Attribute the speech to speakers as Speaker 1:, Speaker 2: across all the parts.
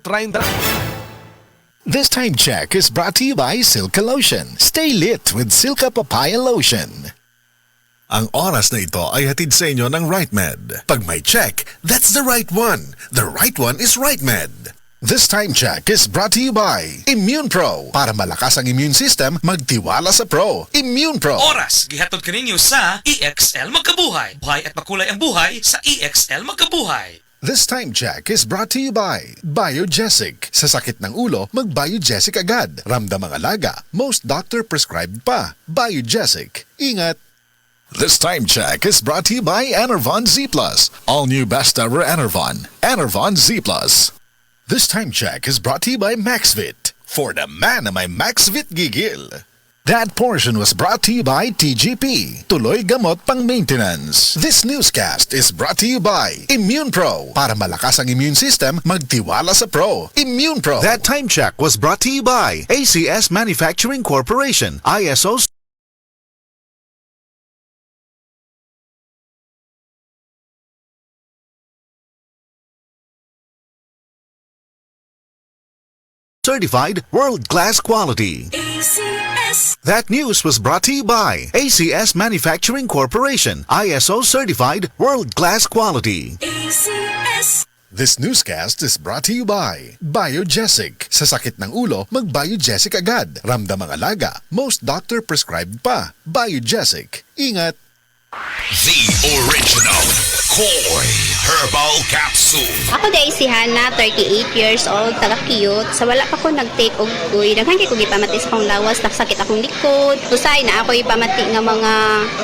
Speaker 1: 30.
Speaker 2: This time check is brought to you by Silka Lotion. Stay lit with Silka Papaya Lotion.
Speaker 3: Ang oras na ito ay hatid sa inyo ng RightMed. Pag may check, that's the right one. The right one is RightMed.
Speaker 2: This time check is brought to you by Immune Pro. Para malakas ang immune system, magtiwala sa Pro. Immune Pro.
Speaker 4: Oras, gihatod kaninyo sa EXL Magkabuhay. Buhay at makulay ang buhay sa EXL Magkabuhay.
Speaker 2: This time check is brought to you by Biogesic. Sa sakit ng ulo, mag-Biogesic agad. Ramdam ang alaga, most doctor prescribed pa. Biogesic. Ingat! This time check is brought to you by Enervon Z+. All new best ever Enervon. Enervon Z+. This time check is brought to you by MaxVit. For the man na may MaxVit gigil. That portion was brought to you by TGP. Tuloy gamot pang maintenance. This newscast is brought to you by Immune Pro. Para malakas ang immune system, magtiwala sa Pro. Immune Pro.
Speaker 3: That time check was brought to you by ACS Manufacturing Corporation. ISO certified world-class quality.
Speaker 5: ACS.
Speaker 3: That news was brought to you by ACS Manufacturing Corporation. ISO certified world-class quality.
Speaker 5: ACS.
Speaker 2: This newscast is brought to you by Biogesic. Sa sakit ng ulo, mag-Biogesic agad. Ramdam ang alaga, most doctor prescribed pa. Biogesic. Ingat!
Speaker 6: The original Koi Herbal Capsule.
Speaker 7: Ako day si Hana, 38 years old, taga-cute. Sa wala pa ko nag-take og kuy. Daghan kay ko gipamati sa akong lawas, nagsakit akong likod. Usay na ako ipamati nga mga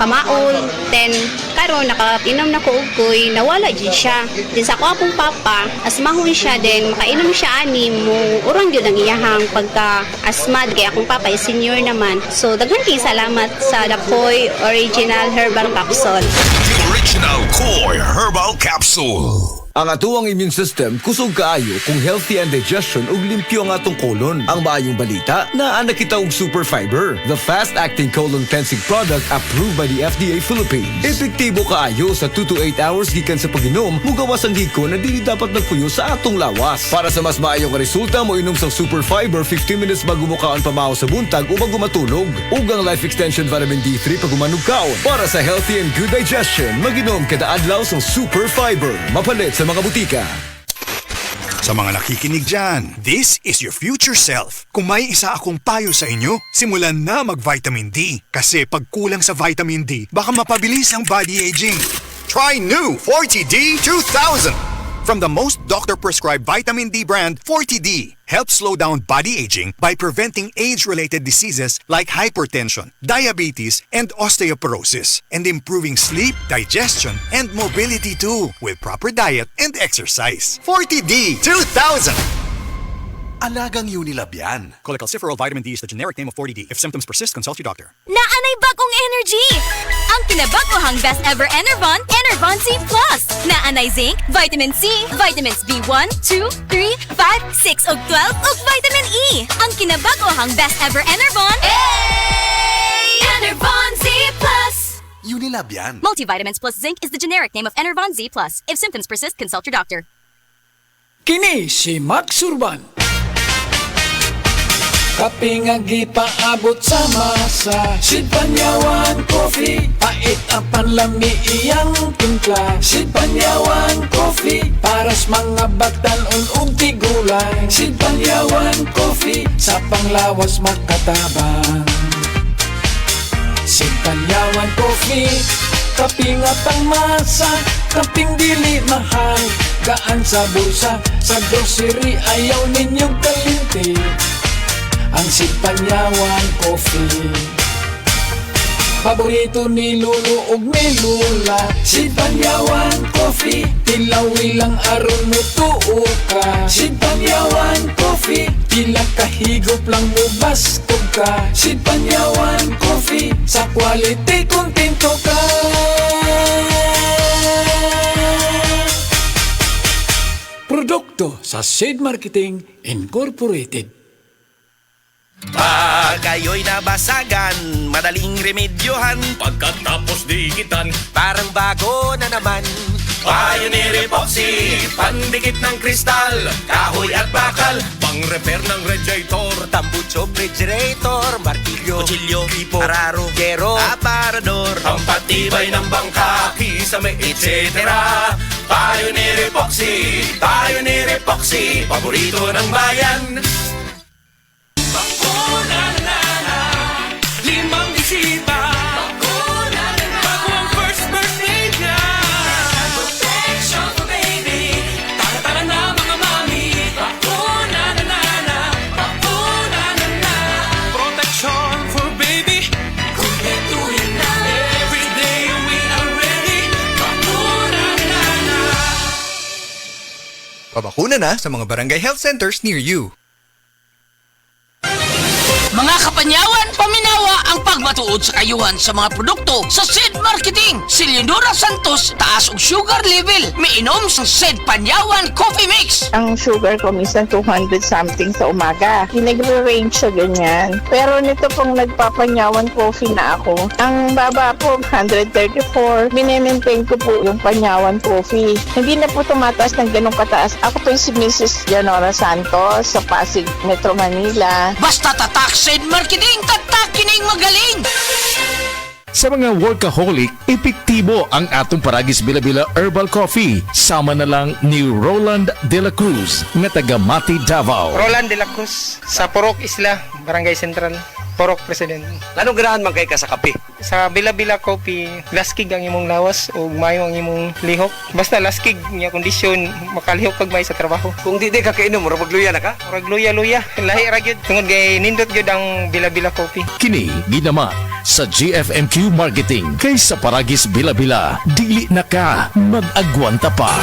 Speaker 7: pamaol. Then karon nakainom na ko og kuy, nawala jud siya. Then sa ako akong papa, asmahon siya din, makainom siya ani mo. Urang gyud ang iyahang pagka-asmad kay akong papa is senior naman. So daghan kay salamat sa The Koi Original Herbal Capsule.
Speaker 6: The original Koi Herbal Capsule.
Speaker 1: Ang atuang immune system kusog kaayo kung healthy ang digestion ug limpyo ang atong colon. Ang maayong balita, naa na kita og super fiber, the fast-acting colon cleansing product approved by the FDA Philippines. Epektibo kaayo sa 2 to 8 hours gikan sa pag-inom, mugawas ang hiko na dili dapat nagpuyo sa atong lawas. Para sa mas maayong resulta, mo inom sang super fiber 15 minutes bago mo kaon pamahaw sa buntag o bago matulog. Ug ang life extension vitamin D3 pag umanog kaon. Para sa healthy and good digestion, mag-inom kada adlaw sang super fiber. Mapalit sa mga butika.
Speaker 8: Sa mga nakikinig dyan, this is your future self. Kung may isa akong payo sa inyo, simulan na mag-vitamin D. Kasi pag kulang sa vitamin D, baka mapabilis ang body aging. Try new 40D 2000! From the most doctor-prescribed vitamin D brand, 40D helps slow down body aging by preventing age-related diseases like hypertension, diabetes, and osteoporosis, and improving sleep, digestion, and mobility too, with proper diet and exercise. 40D 2000!
Speaker 9: Alagang Unilab yan.
Speaker 8: Cholecalciferol vitamin D is the generic name of 40D. If symptoms persist, consult your doctor.
Speaker 5: Naanay bagong energy! Ang kinabagohang best ever Enervon, Enervon Z+. Naanay zinc, vitamin C, vitamins B1, 2, 3, 5, 6 ug 12 ug vitamin E. Ang kinabagohang best ever Enervon, Enervon Z+.
Speaker 9: Unilab yan.
Speaker 5: Multivitamins plus zinc is the generic name of Enervon Z+. If symptoms persist, consult your doctor.
Speaker 10: Kini si Max Urban. Kape nga gipaabot sa masa, Sid Panyawan Coffee, pait ang panlami iyang timpla. Sid Panyawan Coffee, paras mga batanon ug tigulang. Sid Panyawan Coffee, sa panglawas makatabang. Sid Panyawan Coffee, kape nga pangmasa, kaping dili mahal, gaan sa bulsa, sa grocery ayaw ninyong kalinti. Ang Sid Panyawan Coffee, paborito ni Lolo ug ni Lula. Sid Panyawan Coffee, tilawi lang aron mo tuo ka. Sid Panyawan Coffee, pila kahigop lang mo bastog ka. Sid Panyawan Coffee, sa quality kontento ka. Produkto sa Sid Marketing Incorporated.
Speaker 11: Pag kayo'y nabasagan, madaling remedyohan.
Speaker 4: Pagkatapos dikitan,
Speaker 11: Parang bago na naman.
Speaker 4: Pioneer Epoxy, pandikit ng kristal, kahoy at baka.
Speaker 11: repair ng radiator, tambucho, refrigerator, martilyo, kutsilyo, tipo, araro, gero, aparador, ang patibay ng bangka, kisame, etc. Pioneer Epoxy, Pioneer Epoxy, paborito ng bayan. Bakuna na na, limang bisita. Bakuna na na, bago ang first birthday niya. Protection for baby, tara-tara na mga mami. Bakuna na na na, bakuna na na. Protection for baby, kumpletuhin na. Every day we are ready. Bakuna na na.
Speaker 12: Pabakuna na sa mga barangay health centers near you.
Speaker 13: Mga kapanyawan, paminawa ang pagmatuod sa kayuhan sa mga produkto sa SED Marketing. Si Leonora Santos, taas og sugar level. Miinom sa SED Panyawan Coffee Mix.
Speaker 14: Ang sugar ko minsan 200 something sa umaga. Nagre-range siya ganyan. Pero nito pong nagpapanyawan coffee na ako, ang baba po 134. Minemaintain ko po yung panyawan coffee. Hindi na po tumataas ng ganong kataas. Ako po yung si Mrs. Leonora Santos sa Pasig, Metro Manila.
Speaker 13: Basta tatak SED Marketing, tatak kining magaling!
Speaker 15: Sa mga workaholic, epektibo ang atong Paragis Bila-Bila Herbal Coffee. Sama na lang ni Roland De La Cruz, nga taga Mati, Davao.
Speaker 16: Roland De La Cruz, sa Porok Isla, Barangay Central, Porok President.
Speaker 11: Anong ganahan man kay ka sa kape?
Speaker 16: Sa Bila-Bila Coffee, laskig ang imong lawas o mayo ang imong lihok. Basta laskig niya kondisyon, makalihok kag may sa trabaho.
Speaker 11: Kung di ka kainom, mura magluya na ka?
Speaker 16: Mura luya-luya. Lahi ra gyud. Tungod kay nindot gyud ang Bila-Bila Coffee.
Speaker 15: Kini ginama sa GFMQ Marketing. Kay sa Paragis Bila-Bila, dili na ka mag-agwanta pa.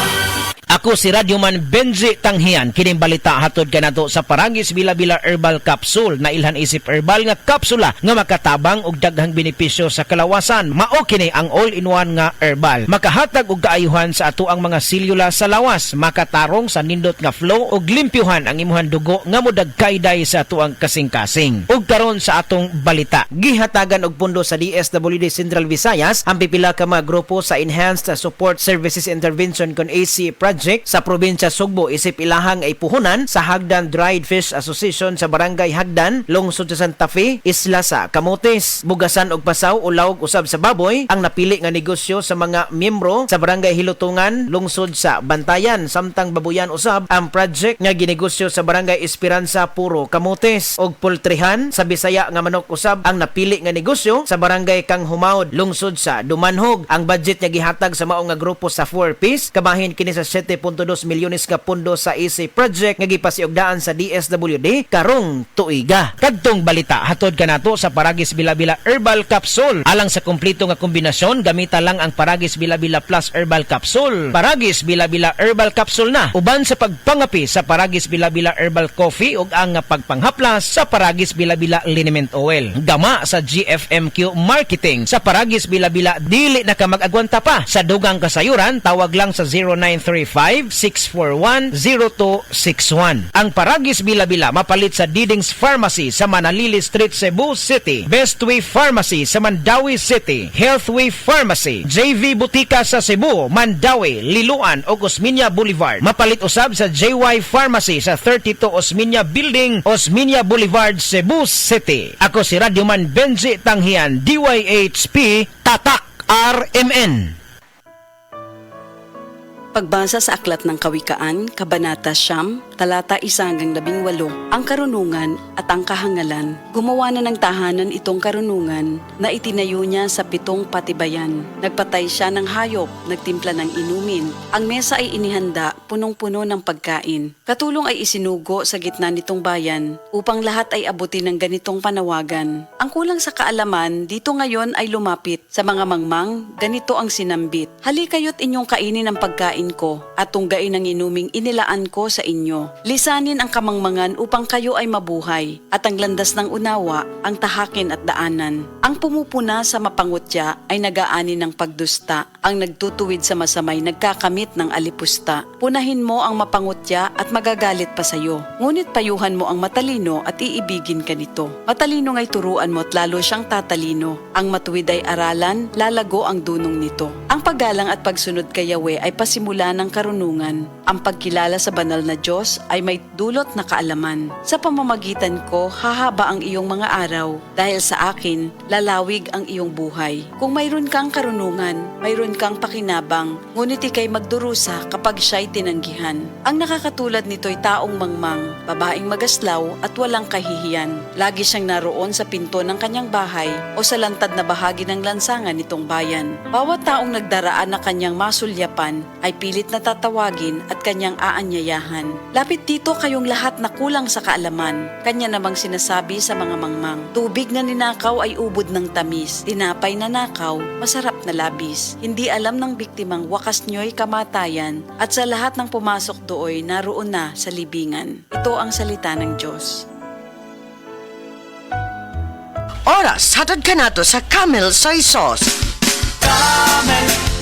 Speaker 17: Ako si Radyoman Benji Tanghian. Kining balita hatod kanato sa Paragis Bila-Bila Herbal Capsule na ilhan isip herbal nga kapsula nga makatabang og daghang benepisyo sa kalawasan. Mao kini ang all-in-one nga herbal. Makahatag og kaayuhan sa ato ang mga selula sa lawas, makatarong sa nindot nga flow ug limpyuhan ang imuhang dugo nga modagkayday sa ato ang kasing-kasing. Ug karon sa atong balita, gihatagan og pundo sa DSWD Central Visayas ang pipila ka mga grupo sa Enhanced Support Services Intervention kon AC Project sa probinsya Sugbo isip ilahang ay puhunan sa Hagdan Dried Fish Association sa Barangay Hagdan, lungsod sa Santa Fe, Isla sa Camotes. Bugasan og pasaw o lawog usab sa baboy ang napili nga negosyo sa mga miyembro sa Barangay Hilutungan, lungsod sa Bantayan. Samtang babuyan usab ang project nga ginegosyo sa Barangay Esperanza, Puro, Camotes. Og pultrihan sa Bisaya nga manok usab ang napili nga negosyo sa Barangay Kang Humaod, lungsod sa Dumanhog. Ang budget nga gihatag sa mao nga grupo sa 4-piece kabahin kini sa 7.2 milyones nga pondo sa AC Project nga gipasiugdaan sa DSWD karong tuiga. Kadtong balita hatod kanato sa Paragis Bila-Bila Herbal Capsule. Alang sa kumpleto nga kombinasyon, gamita lang ang Paragis Bila-Bila Plus Herbal Capsule. Paragis Bila-Bila Herbal Capsule na uban sa pagpangapi sa Paragis Bila-Bila Herbal Coffee ug ang pagpanghaplas sa Paragis Bila-Bila Liniment Oil. Gama sa GFMQ Marketing sa Paragis Bila-Bila, dili na ka mag-agwanta pa. Sa dugang kasayuran, tawag lang sa 0935-641-0261. Ang Paragis Bila-Bila mapalit sa Didings Pharmacy sa Manalili Street, Cebu City, Bestway Pharmacy sa Mandawi City, Healthway Pharmacy, JV Butika sa Cebu, Mandawi, Liloan o Osmeña Boulevard. Mapalit usab sa JY Pharmacy sa 32 Osmeña Building, Osmeña Boulevard, Cebu City. Ako si Radyoman Benji Tanghian, DYHP, Tatak RMN.
Speaker 18: Pagbasa sa Aklat ng Kawikaan, Kabanata 9, Talata 1-18, ang karunungan at ang kahangalan. Gumawa na ng tahanan itong karunungan na itinayo niya sa 7 patibayan. Nagpatay siya ng hayop, nagtimpla ng inumin. Ang mesa ay inihanda, punong-puno ng pagkain. Katulong ay isinugo sa gitna nitong bayan upang lahat ay abutin ng ganitong panawagan. Ang kulang sa kaalaman dito ngayon ay lumapit. Sa mga mangmang, ganito ang sinambit. Halikayo't inyong kainin ang pagkain ko at tunggain ang inuming inilaan ko sa inyo. Lisanin ang kamangmangan upang kayo ay mabuhay at ang landas ng unawa ang tahakin at daanan. Ang pumupuna sa mapangutya ay nagaani ng pagdusta. Ang nagtutuwid sa masamay nagkakamit ng alipusta. Punahin mo ang mapangutya at magagalit pa sayo. Ngunit payuhan mo ang matalino at iibigin ka nito. Matalino nga'y turuan mo at lalo siyang tatalino. Ang matuwid ay aralan, lalago ang dunong nito. Ang paggalang at pagsunod kay Yahweh ay pasimula ng karunungan. Ang pagkilala sa banal na Diyos Diyos ay may dulot na kaalaman. Sa pamamagitan ko, hahaba ang iyong mga araw dahil sa akin, lalawig ang iyong buhay. Kung mayroon kang karunungan, mayroon kang pakinabang, ngunit ikay magdurusa kapag siya'y tinanggihan. Ang nakakatulad nito'y taong mangmang, babaeng magaslaw at walang kahihiyan. Lagi siyang naroon sa pinto ng kanyang bahay o sa lantad na bahagi ng lansangan nitong bayan. Bawat taong nagdaraan na kanyang masulyapan ay pilit na tatawagin at kanyang aanyayahan. Lapit dito kayong lahat na kulang sa kaalaman. Kanya namang sinasabi sa mga mangmang, tubig na ninakaw ay ubod ng tamis, tinapay na nakaw, masarap na labis. Hindi alam ng biktimang wakas niyo'y kamatayan at sa lahat ng pumasok dooy naroon na sa libingan. Ito ang salita ng Diyos.
Speaker 19: Oras, hatod ka na to sa Camel Soy Sauce.
Speaker 11: Camel